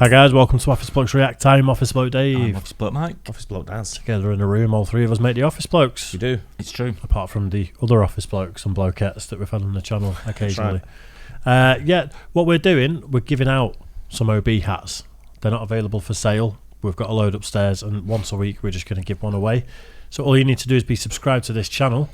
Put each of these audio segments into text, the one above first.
Hi guys, welcome to Office Blokes React Time. Office Bloke Dave. I'm Office Bloke Mike. Office Bloke Daz. Together in a room, all three of us make the Office Blokes. We do. It's true. Apart from the other Office Blokes and Blokettes that we've had on the channel occasionally. Right. What we're doing, we're giving out some OB hats. They're not available for sale. We've got a load upstairs, and once a week we're just going to give one away. So all you need to do is be subscribed to this channel.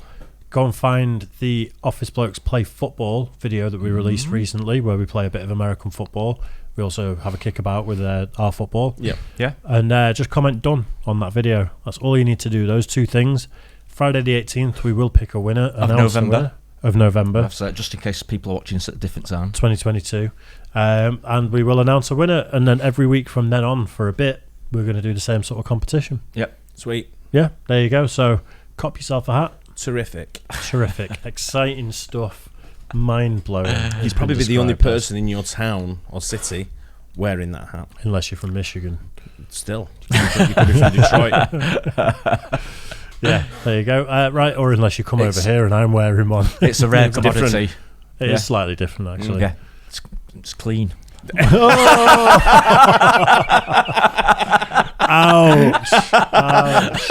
Go and find the Office Blokes Play Football video that we released recently, where we play a bit of American football. We also have a kickabout with our football. Yep. Yeah. And just comment done on that video. That's all you need to do, those two things. Friday the 18th, we will pick a winner. Of November. Of November. Just in case people are watching at a different time. 2022. And we will announce a winner. And then every week from then on for a bit, we're going to do the same sort of competition. Yep. Sweet. Yeah, there you go. So cop yourself a hat. Terrific. Terrific. Exciting stuff. Mind-blowing. You'd probably be the only person in your town or city wearing that hat. Unless you're from Michigan. Still. You could be from Detroit. Yeah, there you go. Right, or unless you come over It's- here and I'm wearing one. It's a rare It's commodity. It is slightly different, actually. Yeah. It's clean. Ouch. Ouch.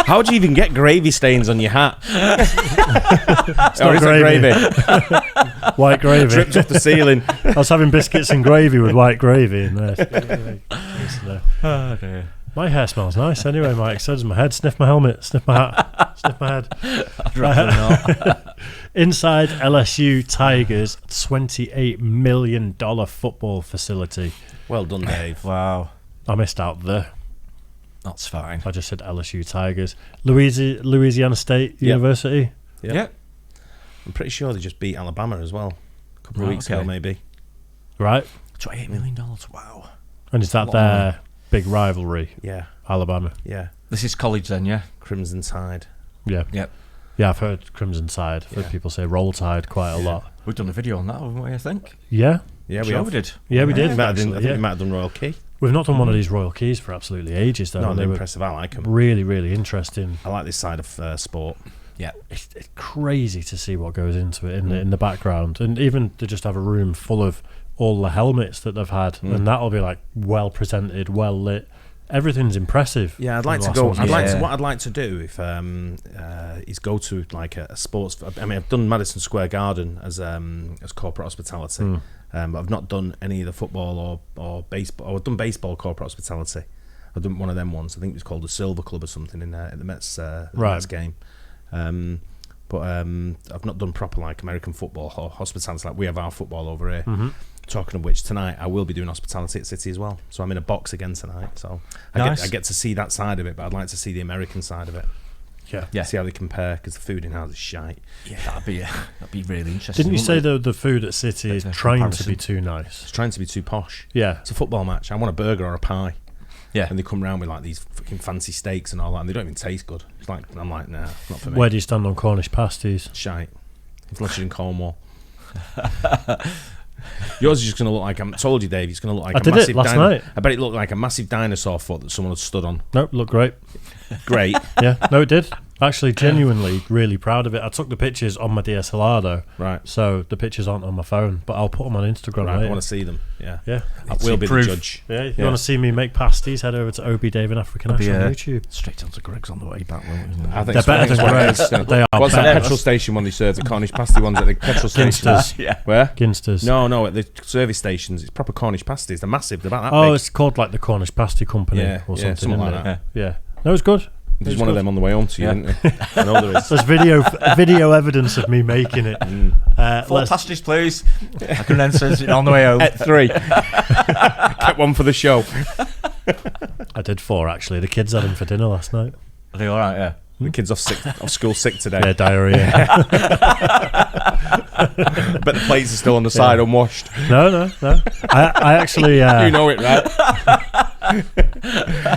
How do you even get gravy stains on your hat? It's Or not is it gravy? White gravy. Drips off the ceiling. I was having biscuits and gravy with white gravy in there. Oh, dear. My hair smells nice anyway, Mike. So does my head. Sniff my helmet. Sniff my hat. Sniff my head. I'd rather not. Inside LSU Tigers $28 million football facility. Well done, Dave. Wow. I missed out there. That's fine. I just said LSU Tigers. Louisiana State University. Yep. Yeah. I'm pretty sure they just beat Alabama as well. A couple of Right, weeks okay. ago, maybe. Right. $28 million. Wow. And is that Lot of money. their big rivalry, Yeah. Alabama? Yeah. This is college then, yeah? Crimson Tide. Yeah. Yep. Yeah, I've heard Crimson Tide. I've heard Yeah. people say Roll Tide quite a lot. We've done a video on that, haven't we, I think? Yeah. Yeah, we Sure have. we did. Yeah, we I did. think I actually, think yeah. we might have done Royal Key. We've not done one of these Royal Keys for absolutely ages, though. No, and they're they were impressive. I like them. really, really interesting. I like this side of sport. Yeah. It's crazy to see what goes into it in the background, and even to just have a room full of all the helmets that they've had, and that'll be like well presented, well lit. Everything's impressive. Yeah, I'd like to in the go. last I'd one. like to, Yeah. what I'd like to do if is go to like a sports. I mean, I've done Madison Square Garden as corporate hospitality, but I've not done any of the football or baseball. I've done baseball corporate hospitality. I've done one of them ones. I think it was called the Silver Club or something in at the Mets Mets game. But I've not done proper like American football or hospitality like we have our football over here. Talking of which, tonight I will be doing hospitality at City as well. So I'm in a box again tonight. So Nice. I get to see that side of it, but I'd like to see the American side of it. Yeah. See how they compare, because the food in ours is shite. Yeah, that'd be really interesting. Didn't you say wouldn't the food at City is Bit of a trying to comparison. be too nice? It's trying to be too posh. Yeah. It's a football match. I want a burger or a pie. Yeah. And they come round with like these fucking fancy steaks and all that, and they don't even taste good. It's like, I'm like, nah, not for me. Where do you stand on Cornish pasties? Shite. Unless you're in Cornwall. Yours is just going to look like, I told you, Dave, it's going to look like I a did it massive last night. I bet it looked like a massive dinosaur foot that someone had stood on. Nope, look great. Great. Yeah, no, it did. Actually, genuinely, really proud of it. I took the pictures on my DSLR though, Right. so the pictures aren't on my phone, but I'll put them on Instagram Right, I later. want to see them. Yeah. Yeah, I will be the proof. judge. yeah. If you Yeah. want to see me make pasties, head over to OB Dave and African Ash on YouTube. Straight onto Greg's on the way back, won't we? I think They're better than Greg's. They are What's that better. petrol station one they serve? The Cornish pasty ones at the petrol stations. Ginsters. Yeah. Where? Ginsters. No, at the service stations. It's proper Cornish pasties. They're massive. They're about that Oh, big. it's called like the Cornish Pasty Company Yeah, or yeah, something, something isn't like it? that. Yeah. No, it's good. There's It's one of good. them on the way home to you, Yeah. isn't there? I know there is. There's video evidence of me making it. 4 pasties, please. I can then send it on the way home. At 3. Kept one for the show. I did 4 actually. The kids had them for dinner last night. Are they all right? Yeah. The kid's off school sick today. Yeah, diarrhea. But the plates are still on the side unwashed. No. I actually You know it, right?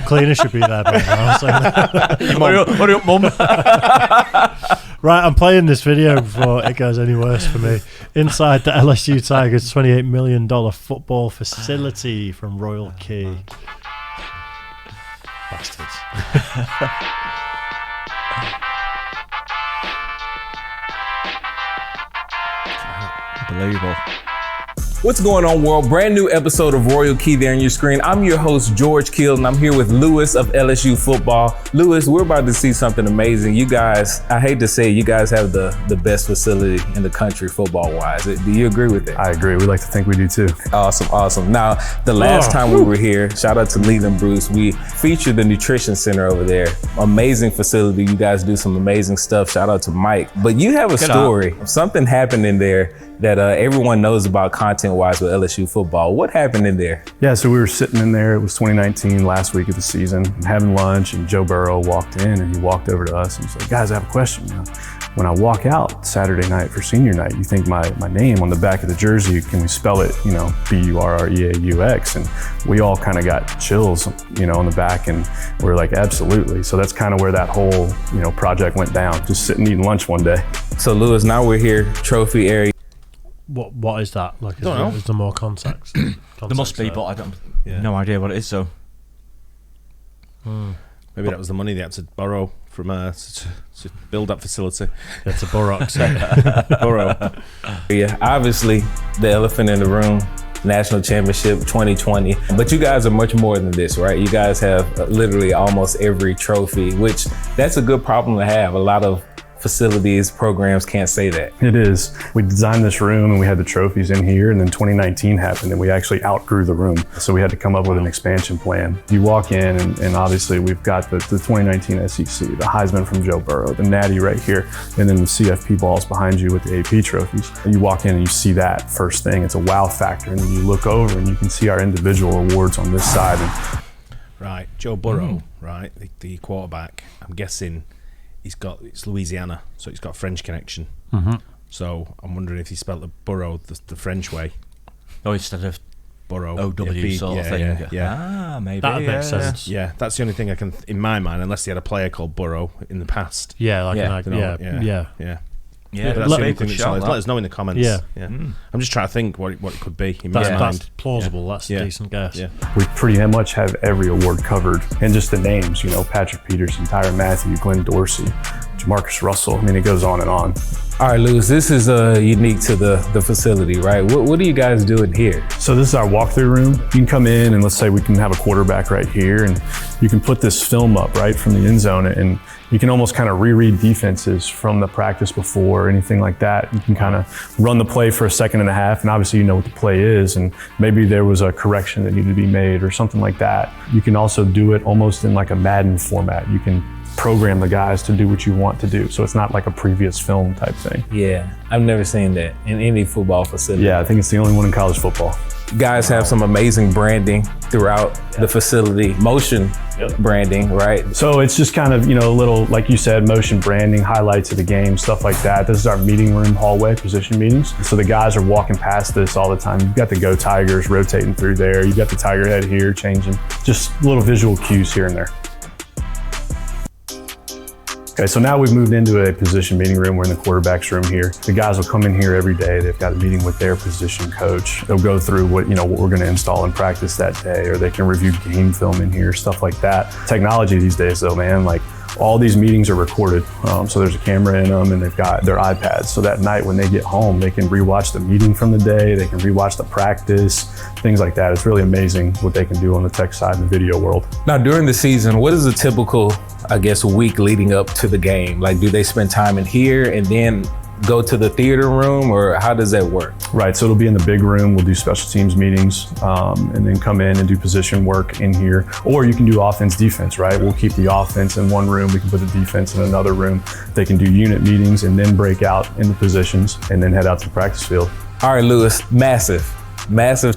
cleaner should be there by now. So. Hurry up, mum. Right, I'm playing this video before it goes any worse for me. Inside the LSU Tigers $28 million football facility from Royal Key. Bastards. Unbelievable. What's going on, world? Brand new episode of Royal Key there on your screen. I'm your host, George Kill, and I'm here with Lewis of LSU Football. Lewis, we're about to see something amazing. You guys, I hate to say it, you guys have the best facility in the country football-wise. Do you agree with that? I agree. We like to think we do too. Awesome. Now, the last time we were here, shout out to Leland Bruce, we featured the nutrition center over there. Amazing facility. You guys do some amazing stuff. Shout out to Mike. But you have a story. Something happened in there that everyone knows about content-wise with LSU football. What happened in there? Yeah, so we were sitting in there. It was 2019, last week of the season, having lunch, and Joe Burrow walked in, and he walked over to us and he said, "Guys, I have a question. When I walk out Saturday night for senior night, you think my name on the back of the jersey, can we spell it, Burreaux?" And we all kind of got chills, on the back, and we were like, absolutely. So that's kind of where that whole, project went down, just sitting eating lunch one day. So Lewis, now we're here, trophy area. What is that? Like, is there more context? There must be, but I don't. No idea what it is. So maybe that was the money they had to borrow from to build that facility. Yeah, to Burrow. Yeah, obviously the elephant in the room, National Championship 2020. But you guys are much more than this, right? You guys have literally almost every trophy, which that's a good problem to have. A lot of facilities, programs can't say that. It is. We designed this room and we had the trophies in here, and then 2019 happened and we actually outgrew the room. So we had to come up with an expansion plan. You walk in and obviously we've got the 2019 SEC, the Heisman from Joe Burrow, the Natty right here, and then the CFP balls behind you with the AP trophies. And you walk in and you see that first thing. It's a wow factor. And then you look over and you can see our individual awards on this side. Right, Joe Burrow, right, the quarterback, I'm guessing it's Louisiana, so he's got a French connection. Mm-hmm. So I'm wondering if he spelled the Burrow the French way. Oh, instead of Burrow. OW sort of thing. Yeah. Maybe. That makes sense. Yeah, that's the only thing I can, in my mind, unless he had a player called Burrow in the past. Yeah, Yeah, but That's the only thing that's let us know in the comments. Yeah. I'm just trying to think what it could be in my that's mind. plausible. That's a decent guess. Yeah. We pretty much have every award covered, and just the names, Patrick Peterson, Tyrann Mathieu, Glenn Dorsey, Jamarcus Russell. I mean, it goes on and on. All right, Lewis, this is unique to the facility, right? What are you guys doing here? So this is our walkthrough room. You can come in and let's say we can have a quarterback right here, and you can put this film up right from the end zone, and you can almost kind of reread defenses from the practice before or anything like that. You can kind of run the play for a second and a half, and obviously you know what the play is, and maybe there was a correction that needed to be made or something like that. You can also do it almost in like a Madden format. You can program the guys to do what you want to do. So it's not like a previous film type thing. Yeah, I've never seen that in any football facility. Yeah, I think it's the only one in college football. You guys have some amazing branding throughout the facility, motion branding, right? So it's just kind of, a little, like you said, motion branding, highlights of the game, stuff like that. This is our meeting room hallway, position meetings. So the guys are walking past this all the time. You've got the Go Tigers rotating through there. You've got the Tiger head here changing, just little visual cues here and there. Okay, so now we've moved into a position meeting room. We're in the quarterback's room here. The guys will come in here every day. They've got a meeting with their position coach. They'll go through what we're going to install in practice that day, or they can review game film in here, stuff like that. Technology these days though, man, like all these meetings are recorded. So there's a camera in them and they've got their iPads. So that night when they get home, they can rewatch the meeting from the day. They can rewatch the practice, things like that. It's really amazing what they can do on the tech side in the video world. Now during the season, what is a typical, week leading up to the game? Like, do they spend time in here and then go to the theater room, or how does that work? Right, so it'll be in the big room. We'll do special teams meetings and then come in and do position work in here. Or you can do offense, defense, right? We'll keep the offense in one room. We can put the defense in another room. They can do unit meetings and then break out in the positions and then head out to the practice field. All right, Lewis, massive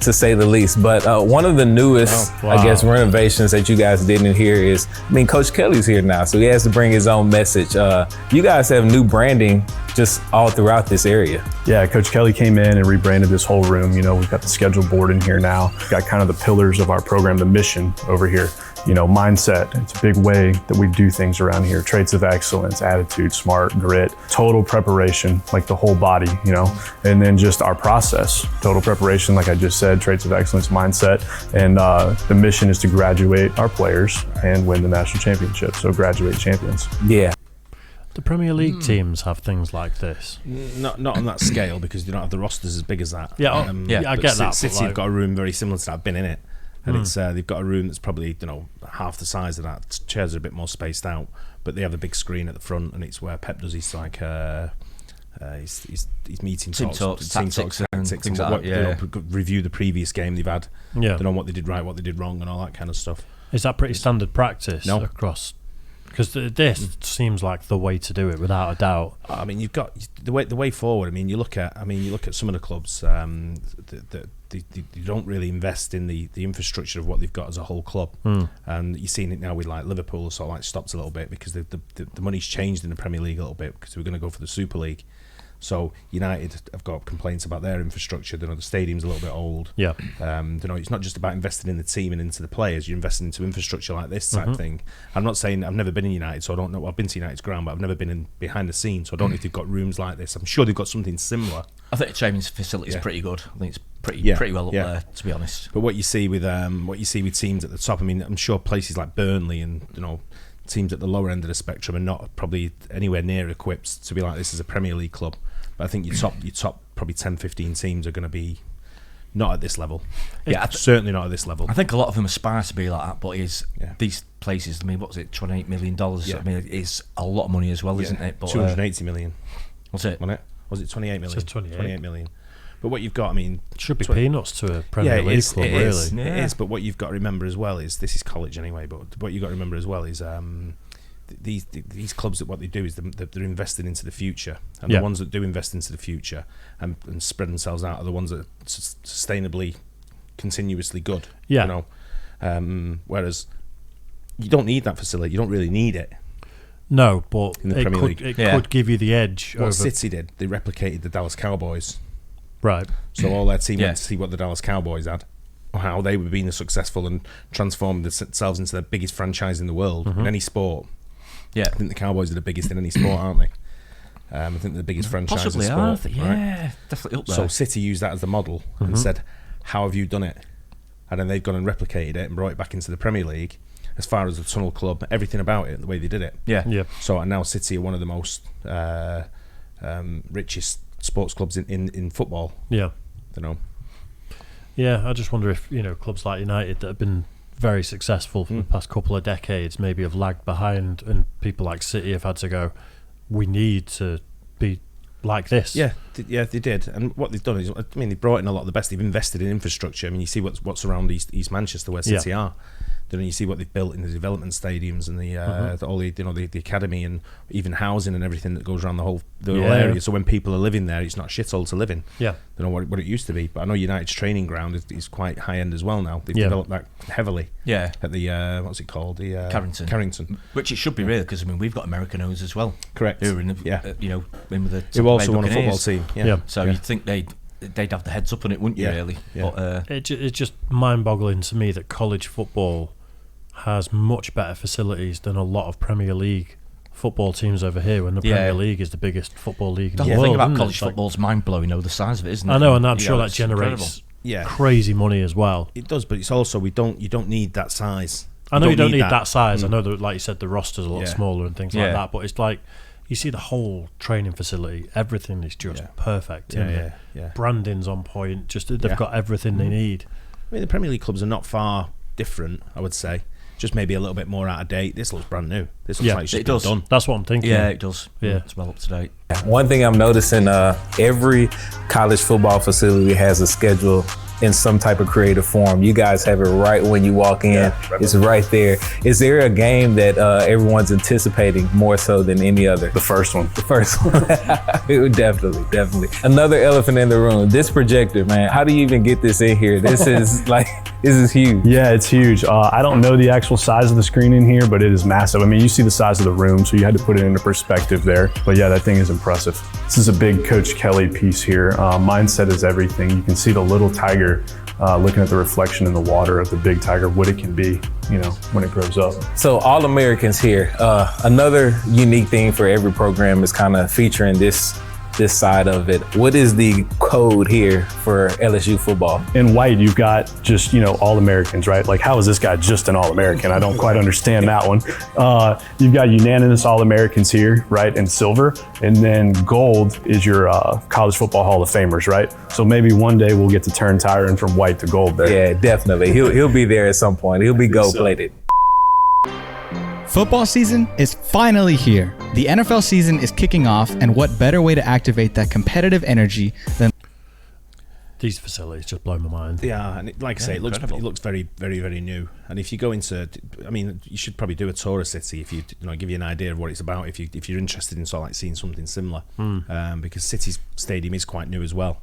to say the least. But one of the newest, renovations that you guys did in here is, Coach Kelly's here now, so he has to bring his own message. You guys have new branding just all throughout this area. Yeah, Coach Kelly came in and rebranded this whole room. We've got the schedule board in here now. We've got kind of the pillars of our program, the mission over here. Mindset. It's a big way that we do things around here. Traits of excellence, attitude, smart, grit, total preparation, like the whole body, and then just our process, total preparation, like I just said, traits of excellence, mindset. And the mission is to graduate our players and win the national championship. So graduate champions. Yeah. Premier League teams have things like this? Not on that scale, because you don't have the rosters as big as that. Yeah, I but get that. City have got a room very similar to that. I've been in it, and it's they've got a room that's probably half the size of that. Chairs are a bit more spaced out, but they have a big screen at the front, and it's where Pep does his his meeting talks, tactics and things like that. Yeah, review the previous game they've had. Yeah, what they did right, what they did wrong, and all that kind of stuff. Is that pretty standard practice No. across? Because this seems like the way to do it, without a doubt. I mean, you've got the way forward. I mean, you look at some of the clubs. They don't really invest in the infrastructure of what they've got as a whole club, and you're seeing it now with like Liverpool. Sort of like stopped a little bit because the money's changed in the Premier League a little bit because we're going to go for the Super League. So United have got complaints about their infrastructure. The stadium's a little bit old. Yeah. It's not just about investing in the team and into the players. You're investing into infrastructure like this type thing. I'm not saying I've never been in United, so I don't know. I've been to United's ground, but I've never been behind the scenes, so I don't know if they've got rooms like this. I'm sure they've got something similar. I think the training facility is pretty good. I think it's pretty well up there, to be honest. But what you see with teams at the top, I mean, I'm sure places like Burnley and teams at the lower end of the spectrum are not probably anywhere near equipped to be like this as a Premier League club. But I think your top probably 10, 15 teams are going to be not at this level. Yeah, certainly not at this level. I think a lot of them aspire to be like that, but these places, I mean, what was it, $28 million? Yeah. I mean, it's a lot of money as well, isn't it? But 280 million. What's it? Wasn't it? Was it 28 million? It says 28 million. But what you've got, I mean... It should be peanuts to a Premier League club, really. It is, but what you've got to remember as well is, this is college anyway, but what you've got to remember as well is... These clubs, that what they do is they're invested into the future, and the ones that do invest into the future and spread themselves out are the ones that are sustainably, continuously good. Yeah. Whereas you don't need that facility. You don't really need it. No, but in the Premier League, it could give you the edge. What City did, they replicated the Dallas Cowboys. Right. So all their team went to see what the Dallas Cowboys had, or how they were being successful and transformed themselves into the biggest franchise in the world in any sport. Yeah, I think the Cowboys are the biggest in any sport, aren't they? I think they're the biggest franchise possibly in sport. Are. Yeah, right? definitely up there. So City used that as the model and said, how have you done it? And then they've gone and replicated it and brought it back into the Premier League, as far as the Tunnel Club, everything about it, the way they did it. Yeah. So now City are one of the most richest sports clubs in football. Yeah. Yeah, I just wonder if, clubs like United that have been very successful for the past couple of decades maybe have lagged behind, and people like City have had to go, we need to be like this. Yeah, they did. And what they've done is, I mean, they brought in a lot of the best. They've invested in infrastructure. I mean, you see what's around East Manchester where City are. Then you see what they've built in the development stadiums and the academy, and even housing and everything that goes around the whole area. So when people are living there, it's not a shithole to live in. Yeah, what it used to be. But I know United's training ground is quite high end as well now. They've developed that heavily. Yeah, at the what's it called? The Carrington. Which it should be really, because I mean we've got Americanos as well. Correct. Who are in the who also won a football team. Yeah. So you'd think they'd have the heads up on it, wouldn't you? Really? Yeah. But, it's just mind-boggling to me that college football has much better facilities than a lot of Premier League football teams over here, when the Premier League is the biggest football league in the world. The thing about college football's mind-blowing, the size of it, isn't it? I know, and I'm sure that generates crazy money as well. It does, but it's also you don't need that size. I know you don't need that size. I know that, like you said, the roster's a lot smaller and things like that, but it's like you see the whole training facility, everything is just perfect. Branding's on point, they've got everything they need. I mean, the Premier League clubs are not far different, I would say. Just maybe a little bit more out of date. This looks brand new. This looks like it's done. That's what I'm thinking. Yeah, it does. Yeah, it's well up to date. One thing I'm noticing, every college football facility has a schedule in some type of creative form. You guys have it right when you walk in. It's right there. Is there a game that everyone's anticipating more so than any other? The first one. Definitely. Another elephant in the room. This projector, man. How do you even get this in here? This is huge. Yeah, it's huge. I don't know the actual size of the screen in here, but it is massive. I mean, you see the size of the room, so you had to put it into perspective there. But yeah, that thing is impressive. This is a big Coach Kelly piece here. Mindset is everything. You can see the little tiger looking at the reflection in the water of the big tiger, what it can be, when it grows up. So all Americans here. Another unique thing for every program is kind of featuring this this side of it. What is the code here for LSU football? In white, you've got just, All-Americans, right? Like, how is this guy just an All-American? I don't quite understand that one. You've got unanimous All-Americans here, right, in silver. And then gold is your College Football Hall of Famers, right? So maybe one day we'll get to turn Tyron from white to gold there. Yeah, definitely. He'll be there at some point. He'll be gold-plated. Football season is finally here. The NFL season is kicking off, and what better way to activate that competitive energy than these facilities just blow my mind. Yeah, and like I say, it looks very, very, very new. And if you go into, you should probably do a tour of City if you give you an idea of what it's about. If you're interested in sort of like seeing something similar, because City's stadium is quite new as well.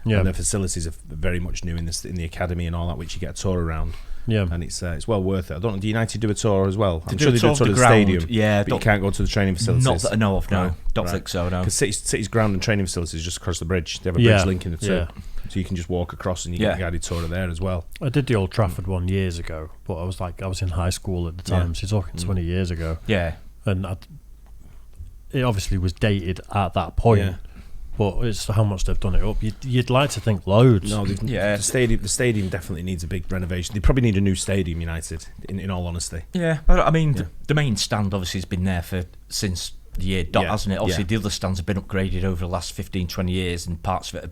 Yeah, and the facilities are very much new in the academy and all that, which you get a tour around. Yeah, and it's well worth it. I don't know. Do United do a tour as well? I'm sure they do a tour of the stadium. Yeah, but you can't go to the training facilities. Not that I know of. No, don't think so. No, because City's ground and training facilities is just across the bridge. They have a bridge linking the two, so you can just walk across and you get a guided tour of there as well. I did the Old Trafford one years ago, but I was in high school at the time, so you're talking 20 years ago. Yeah, and it obviously was dated at that point. Yeah. But it's how much they've done it up. You'd like to think loads. No, the stadium definitely needs a big renovation. They probably need a new stadium, United, in all honesty. Yeah, the main stand obviously has been there since the year dot, hasn't it? Obviously, the other stands have been upgraded over the last 15, 20 years, and parts of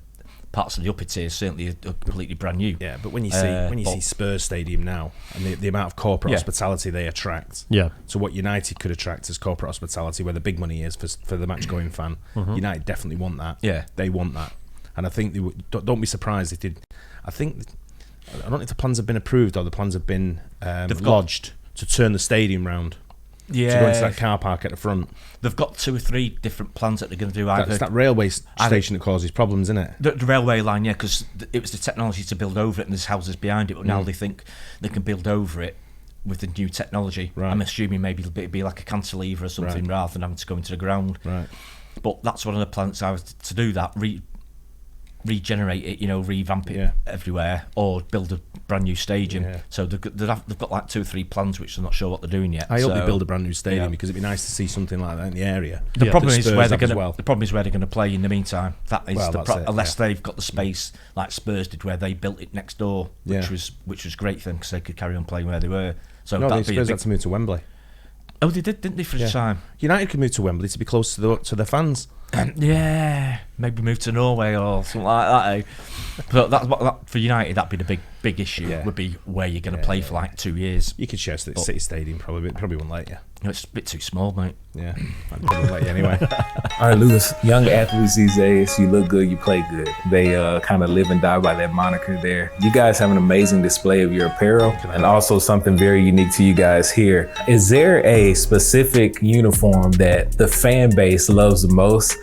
the upper tiers certainly are completely brand new. Yeah, but when you see Spurs Stadium now and the amount of corporate hospitality they attract, so what United could attract is corporate hospitality, where the big money is for the match going fan. United definitely want that. Yeah, they want that, and I think don't be surprised if they did. I don't know if the plans have been approved or the plans have been lodged to turn the stadium round. Yeah, to go into that car park at the front. They've got 2 or 3 different plans that they're going to do. It's that railway station that causes problems, isn't it? The railway line, yeah, because it was the technology to build over it, and there's houses behind it. But now they think they can build over it with the new technology. Right. I'm assuming maybe it'll be like a cantilever or something rather than having to go into the ground. Right. But that's one of the plans I was to do that. Regenerate it, revamp it everywhere, or build a brand new stadium. Yeah. So they've got like 2 or 3 plans, which they're not sure what they're doing yet. I hope they build a brand new stadium because it'd be nice to see something like that in the area. The problem is where they're going to play in the meantime. That is unless they've got the space like Spurs did, where they built it next door, which was great for them because they could carry on playing where they were. So Spurs had to move to Wembley. Oh, they did, didn't they, for a time? United could move to Wembley to be close to their fans. Yeah, maybe move to Norway or something like that. Eh? But that for United, that'd be the big issue. Would be where you're going to play for like 2 years. You could share City Stadium probably won't let you. It's a bit too small, mate. Yeah, I'd probably let you anyway. All right, Lewis. Young athletes these days, you look good, you play good. They kind of live and die by that moniker there. You guys have an amazing display of your apparel, and also something very unique to you guys here. Is there a specific uniform that the fan base loves the most?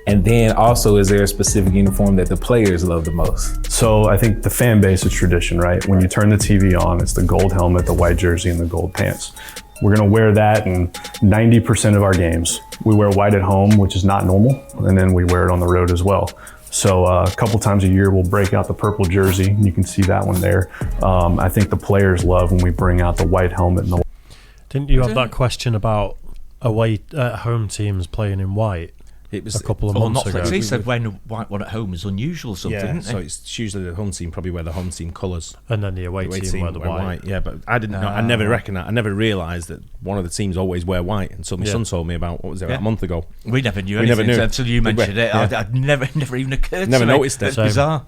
And then also, is there a specific uniform that the players love the most? So I think the fan base is tradition, right? When you turn the TV on, it's the gold helmet, the white jersey, and the gold pants. We're gonna wear that in 90% of our games. We wear white at home, which is not normal, and then we wear it on the road as well. So a couple times a year, we'll break out the purple jersey. You can see that one there. I think the players love when we bring out the white helmet and the. Didn't you have that question about away home teams playing in white? It was a couple of months ago. He said wearing a white one at home is unusual or something, didn't so it's usually the home team probably wear the home team colours. And then the away team wear the white. Yeah, but I didn't know. I never realised that one of the teams always wear white until my son told me about, what was it, about a month ago. We never knew anything until you mentioned it. I'd never even occurred to me. Never noticed it. It's bizarre.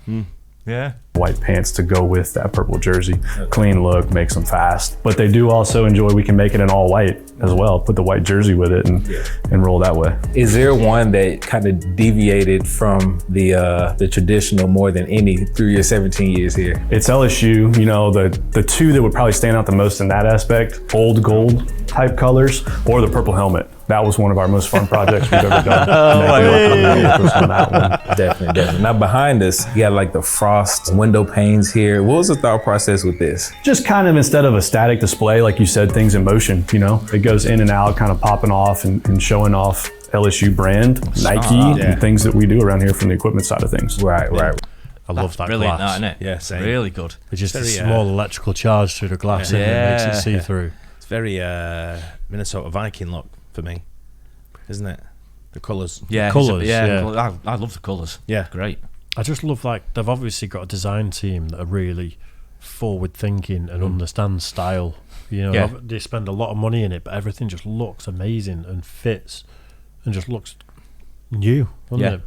Yeah. White pants to go with that purple jersey. Clean look, makes them fast. But they do also enjoy, we can make it in all white as well. Put the white jersey with it and roll that way. Is there one that kind of deviated from the traditional more than any through your 17 years here? It's LSU, the 2 that would probably stand out the most in that aspect, old gold type colors, or the purple helmet. That was one of our most fun projects we've ever done. On that one. Definitely. Now behind us, you got like the frost window panes here. What was the thought process with this? Just kind of, instead of a static display, like you said, things in motion, It goes in and out, kind of popping off and showing off LSU brand, Nike, and things that we do around here from the equipment side of things. Right. I love that brilliant, glass. Isn't it? Yeah, same. Really good. It's just a small electrical charge through the glass and it makes it see-through. It's very Minnesota Viking look for me, isn't it? The colours. Yeah, Colours, I love the colours. Yeah. Great. I just love, like, they've obviously got a design team that are really forward thinking and understand style. You know, they spend a lot of money in it, but everything just looks amazing and fits and just looks new, doesn't it?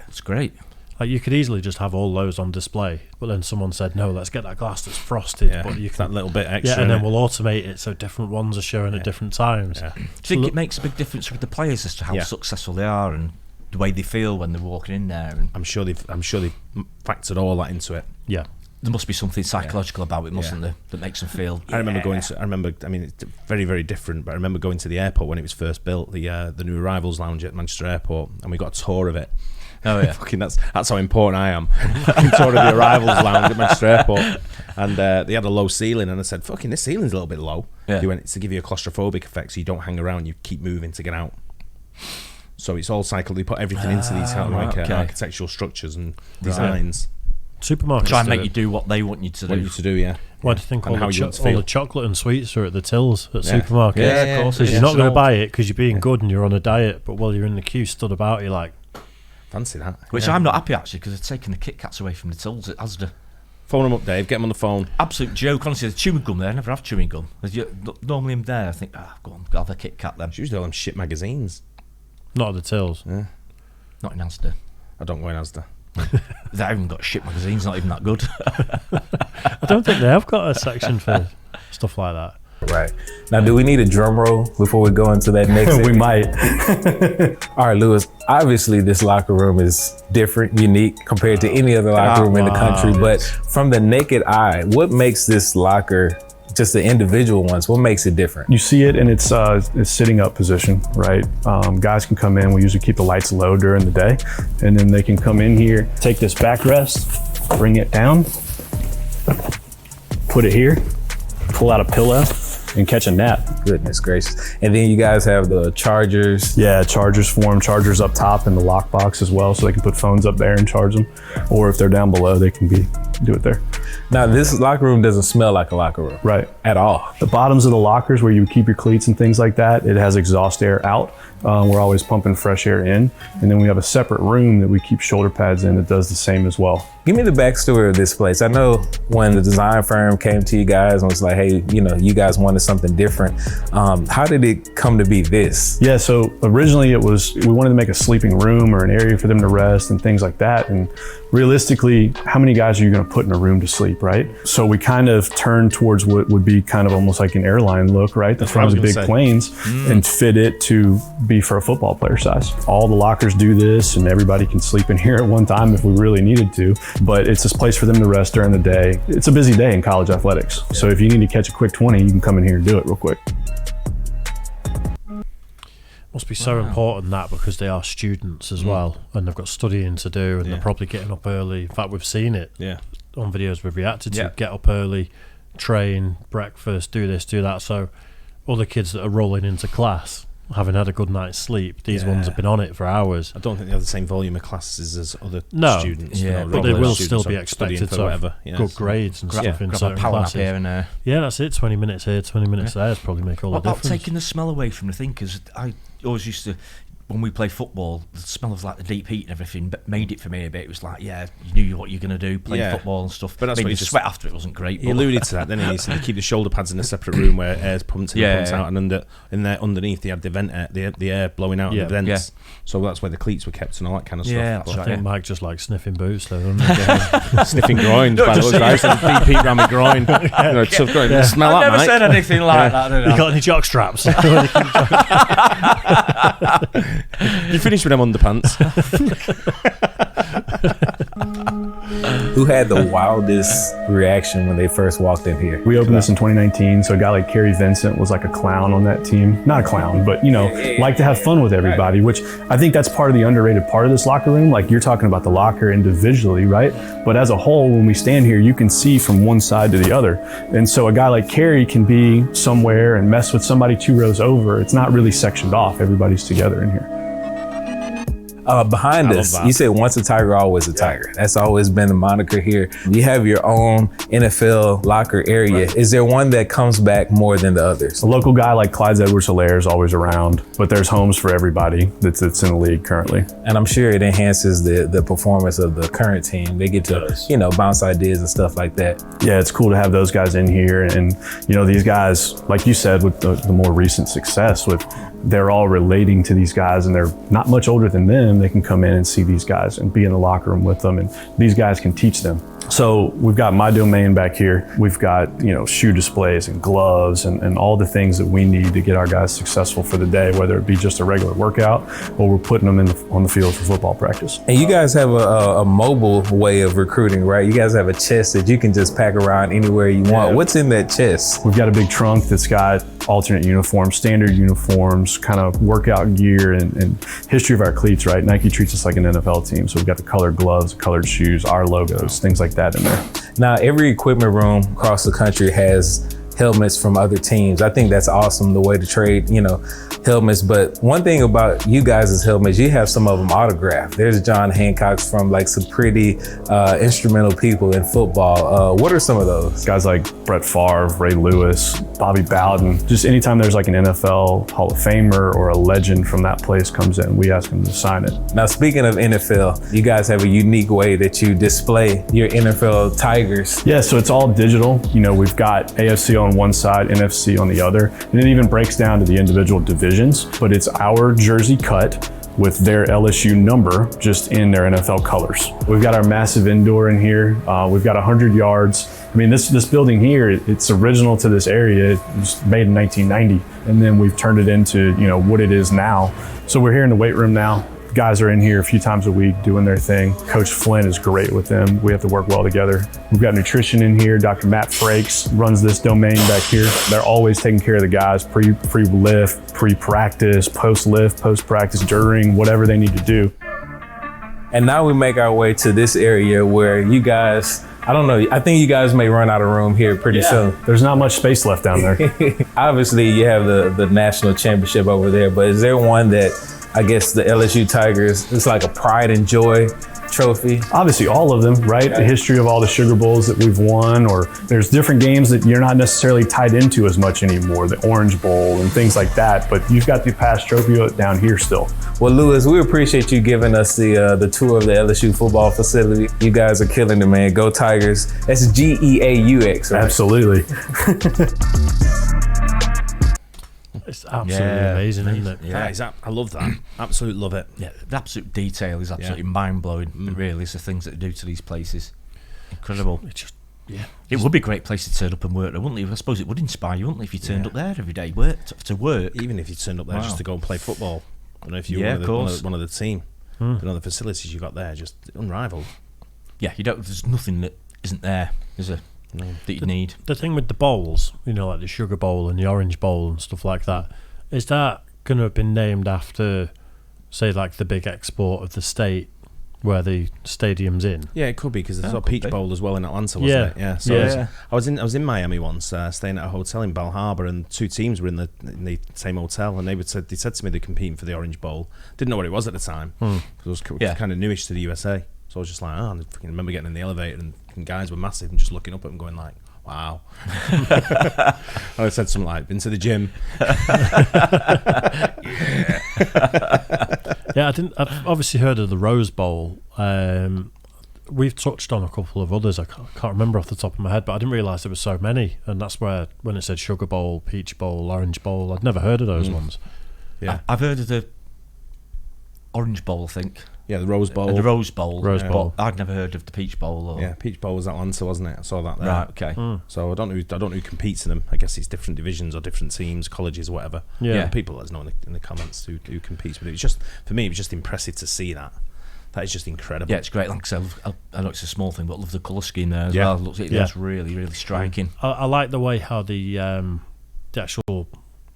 It's great. Like, you could easily just have all those on display, but then someone said, no, let's get that glass that's frosted. Yeah, but you can, that little bit extra. Yeah, and then we'll automate it so different ones are showing at different times. Yeah. Do you think it makes a big difference with the players as to how successful they are and the way they feel when they're walking in there? And I'm sure they've factored all that into it. Yeah. There must be something psychological about it, mustn't there, that makes them feel. I remember I mean, it's very, very different, but I remember going to the airport when it was first built, the new arrivals lounge at Manchester Airport, and we got a tour of it. Oh yeah, fucking that's how important I am. Fucking tour of the arrivals lounge at Manchester Airport, and they had a low ceiling, and I said, "Fucking, this ceiling's a little bit low." Yeah. He went, "It's to give you a claustrophobic effect, so you don't hang around, you keep moving to get out." So it's all cycled. They put everything into these architectural structures and designs. Supermarkets try and make you do what they want you to do. Yeah. Why do you think all the chocolate and sweets are at the tills at supermarkets? Yeah, of course. Because you're not going to buy it because you're being good and you're on a diet, but while you're in the queue stood about, you're like, fancy that. Which I'm not happy actually, because they're taking the Kit Kats away from the tills at Asda. Phone them up, Dave. Get them on the phone. Absolute joke. Honestly, the chewing gum there. I never have chewing gum. Normally I'm there. I think, go on, I'll have a Kit Kat then. It's usually all them shit magazines. Not at the tills. Yeah. Not in Asda. I don't go in Asda. They haven't got shit magazines. Not even that good. I don't think they have got a section for stuff like that. Right. Now, do we need a drum roll before we go into that next? We might. All right, Lewis. Obviously, this locker room is different, unique compared to any other locker room in the country. But from the naked eye, what makes this locker, just the individual ones, what makes it different? You see it in its sitting up position, right? Guys can come in. We usually keep the lights low during the day, and then they can come in here, take this backrest, bring it down, put it here, pull out a pillow, and catch a nap. Goodness gracious. And then you guys have the chargers. Yeah, chargers for them. Chargers up top in the lockbox as well, so they can put phones up there and charge them. Or if they're down below, they can do it there. Now, this locker room doesn't smell like a locker room. Right. At all. The bottoms of the lockers where you keep your cleats and things like that, it has exhaust air out. We're always pumping fresh air in. And then we have a separate room that we keep shoulder pads in that does the same as well. Give me the backstory of this place. I know when the design firm came to you guys and was like, hey, you guys wanted something different. How did it come to be this? Yeah, so originally we wanted to make a sleeping room or an area for them to rest and things like that. And realistically, how many guys are you going to put in a room to sleep, right? So we kind of turned towards what would be kind of almost like an airline look, right? That's one of the big planes, and fit it to be for a football player size. All the lockers do this, and everybody can sleep in here at one time if we really needed to. But it's this place for them to rest during the day. It's a busy day in college athletics. So if you need to catch a quick 20, you can come in here and do it real quick. Must be so important that because they are students as well, and they've got studying to do, and they're probably getting up early. In fact, we've seen it on videos we've reacted to. Get up early, train, breakfast, do this, do that. So all the kids that are rolling into class, having had a good night's sleep, these ones have been on it for hours. I don't think they have the same volume of classes as other students. But they will still be expected to have good grades and stuff in certain classes. Here and there. Yeah, that's it. 20 minutes here, 20 minutes there. It's probably make all the difference. What about taking the smell away from the thing? Because I always used to, when we play football, the smell of like the deep heat and everything made it for me a bit. It was like, you knew what you're going to do, play football and stuff. But that's maybe the sweat after it wasn't great. He alluded to that, didn't he? He said keep the shoulder pads in a separate room where air's pumped in and pumped out, and underneath they had the vent air, the air blowing out of the vents. Yeah. So that's where the cleats were kept and all that kind of stuff. Yeah, I think Mike just likes sniffing boots though, doesn't he? Sniffing groins, by those guys, and deep heat around my groin. Tough groin. Smell I've that, never said anything like that. You got any jock straps? You finished with them underpants. Who had the wildest reaction when they first walked in here? We opened this in 2019, so a guy like Kerry Vincent was like a clown on that team. Not a clown, but like to have fun with everybody, which I think that's part of the underrated part of this locker room. Like you're talking about the locker individually, right? But as a whole, when we stand here, you can see from one side to the other. And so a guy like Kerry can be somewhere and mess with somebody 2 rows over. It's not really sectioned off. Everybody's together in here. Behind us, you said once a Tiger, always a Tiger. That's always been the moniker here. You have your own NFL locker area. Right. Is there one that comes back more than the others? A local guy like Clyde Edwards-Helaire is always around, but there's homes for everybody that's in the league currently. And I'm sure it enhances the performance of the current team. They get to, bounce ideas and stuff like that. Yeah, it's cool to have those guys in here. And, these guys, like you said, with the more recent success, they're all relating to these guys and they're not much older than them. They can come in and see these guys and be in the locker room with them, and these guys can teach them. So we've got my domain back here. We've got, shoe displays and gloves and all the things that we need to get our guys successful for the day, whether it be just a regular workout or we're putting them on the field for football practice. And you guys have a mobile way of recruiting, right? You guys have a chest that you can just pack around anywhere you want. What's in that chest? We've got a big trunk that's got alternate uniforms, standard uniforms, kind of workout gear and history of our cleats, right? Nike treats us like an NFL team. So we've got the colored gloves, colored shoes, our logos, things like that in there. Now, every equipment room across the country has helmets from other teams. I think that's awesome, the way to trade, helmets. But one thing about you guys' helmets, you have some of them autographed. There's John Hancock's from some pretty instrumental people in football. What are some of those? Guys like Brett Favre, Ray Lewis, Bobby Bowden. Just anytime there's an NFL Hall of Famer or a legend from that place comes in, we ask them to sign it. Now, speaking of NFL, you guys have a unique way that you display your NFL Tigers. Yeah, so it's all digital. We've got AFC on one side, NFC on the other, and it even breaks down to the individual divisions, but it's our jersey cut with their LSU number just in their NFL colors. We've got our massive indoor in here. We've got 100 yards. I mean, this building here, it's original to this area. It was made in 1990, and then we've turned it into, what it is now. So we're here in the weight room now. Guys are in here a few times a week doing their thing. Coach Flynn is great with them. We have to work well together. We've got nutrition in here. Dr. Matt Frakes runs this domain back here. They're always taking care of the guys pre-lift, pre-practice, post-lift, post-practice, during, whatever they need to do. And now we make our way to this area where you guys, I don't know, I think you guys may run out of room here pretty soon. There's not much space left down there. Obviously, you have the national championship over there, but is there one that I guess the LSU Tigers, it's like a pride and joy trophy? Obviously, all of them, right? The history of all the Sugar Bowls that we've won, or there's different games that you're not necessarily tied into as much anymore, the Orange Bowl and things like that, but you've got the past trophy down here still. Well, Lewis, we appreciate you giving us the tour of the LSU football facility. You guys are killing it, man. Go Tigers. That's GEAUX, right? Absolutely. It's absolutely amazing, isn't it? Yeah, I love that. Absolutely love it. Yeah, the absolute detail is absolutely mind-blowing. Really, it's the things that they do to these places. Incredible. It's just, it would be a great place to turn up and work there, wouldn't it? I suppose it would inspire you, wouldn't it, if you turned up there every day to work. Even if you turned up there just to go and play football. I don't know if you Yeah, were one of the team. The facilities you got there, just unrivaled. Yeah, there's nothing that isn't there, is there? No, that you need. The thing with the bowls, like the Sugar Bowl and the Orange Bowl and stuff like that, is that going to have been named after, say, like the big export of the state where the stadium's in? Yeah, it could be, because there's a Peach Bowl as well in Atlanta, wasn't it? Yeah. So I was in Miami once, staying at a hotel in Bal Harbour, and two teams were in the same hotel, and they said to me they're competing for the Orange Bowl. Didn't know what it was at the time. It was kind of newish to the USA. So I was just like, I remember getting in the elevator and guys were massive and just looking up at them going like, wow. I said something like, been to the gym. I've obviously heard of the Rose Bowl. We've touched on a couple of others. I can't remember off the top of my head, but I didn't realise there were so many. And that's where, when it said Sugar Bowl, Peach Bowl, Orange Bowl, I'd never heard of those ones. Yeah, I've heard of the Orange Bowl, I think. Yeah, the Rose Bowl. The Rose Bowl. Bowl. I'd never heard of the Peach Bowl. Yeah, Peach Bowl was Atlanta, wasn't it? I saw that there. Right, okay. So I don't know who competes in them. I guess it's different divisions or different teams, colleges, whatever. Yeah. People let us know in the comments who competes with it. It's just, for me, it was just impressive to see that. That is just incredible. Yeah, it's great. Like I said, I know it's a small thing, but I love the colour scheme there as well. It looks really, really striking. I like the way how the actual,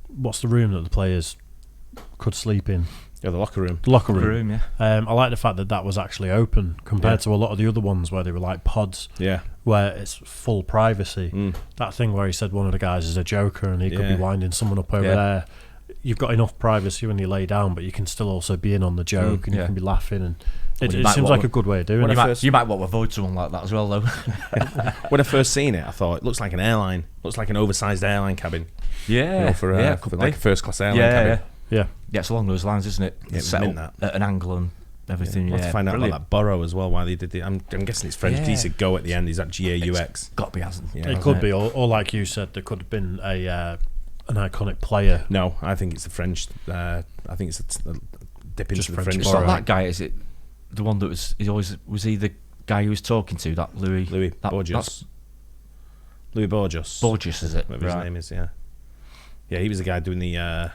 what's the room that the players could sleep in? Yeah, the locker room. Locker room. Yeah. I like the fact that was actually open compared to a lot of the other ones where they were like pods. Yeah. Where it's full privacy. That thing where he said one of the guys is a joker and he could be winding someone up over there. you've got enough privacy when you lay down, but you can still also be in on the joke and you can be laughing, and it seems like a good way of doing it. You might want to avoid someone like that as well, though. When I first seen it, I thought it looks like an airline, looks like an oversized airline cabin. Yeah, for like a first class airline cabin. Yeah, it's along those lines, isn't it? Yeah, set up at an angle and everything. I'll have to find out about that borough as well. Why they did it? I'm guessing it's French. He said "go" at the end. Is that GAUX? Got to be, hasn't it? It could be, or like you said, there could have been an iconic player. No, I think it's the French. I think it's a dip into the French. It's not that guy, is it? The one that was he the guy who was talking to that Louis Borges. Louis Borges. Borges, is it? Whatever his name is. Yeah, he was the guy doing the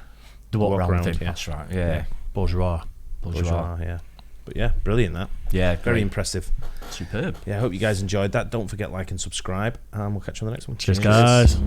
walk around thing. Yeah. That's right. Yeah, Bourgeois. Yeah. But yeah, brilliant that. Yeah, very impressive. Superb. Yeah, I hope you guys enjoyed that. Don't forget like and subscribe, and we'll catch you on the next one. Cheers. Guys.